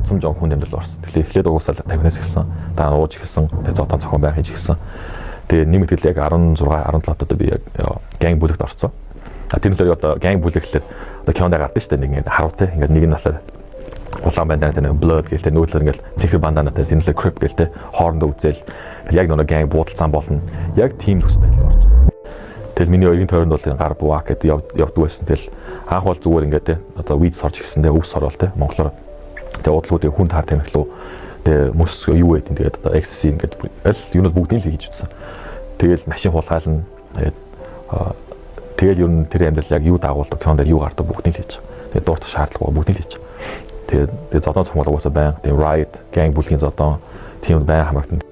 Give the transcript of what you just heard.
цацсан жон хүн амьдрал орсон. Тэгэхээр эхлээд угсаал 50-наас эхэлсэн. Дараа нь ууж эхэлсэн. Тэгээ зодон цохон байх хийж эхэлсэн. Тэгээ нэмэгдэл яг 16 17 одоо би яг ганг бүлэгт орсон. Тэр нь л одоо ганг бүлэг гэхэлээ одоо кинонд гардаг шүү дээ нэг ингэ харав те. Ингээд нэг нь насаа улаан банданатай нэг blood гэлтэй нүүдлэр ингээл цэхэр банданатай тэр нь л crip гэлтэй хоорондоо үзэл яг нэг ганг буудалцсан болно. Яг тийм төс байдал орж. Тэгэл миний хоёрын тойронд бол гар буак гэдэг явдаг байсан. Тэгэл анх бол зүгээр ингээд те одоо weed сорж гисэн те өвс сорвол те монголоор тэгээ удалгуудыг хүн таар тамхи руу тэгээ мөс юу гэдэг тэгээд одоо ecstasy ингээд аль юунууд бүгдийг л хийж үзсэн. Тэгэл машин хулгайлна тэгэл ер нь тэр амьдрал яг юу дагуулдаг кинонд юу гардаг бүгдийг л хийж. Тэгээд дуурах шаардлагагүй бүгдийг л хийж. Тэгээд зодон цохмол угаасаа байн тийм riot gang бүлгийн зодон тийм байн хамрагтан.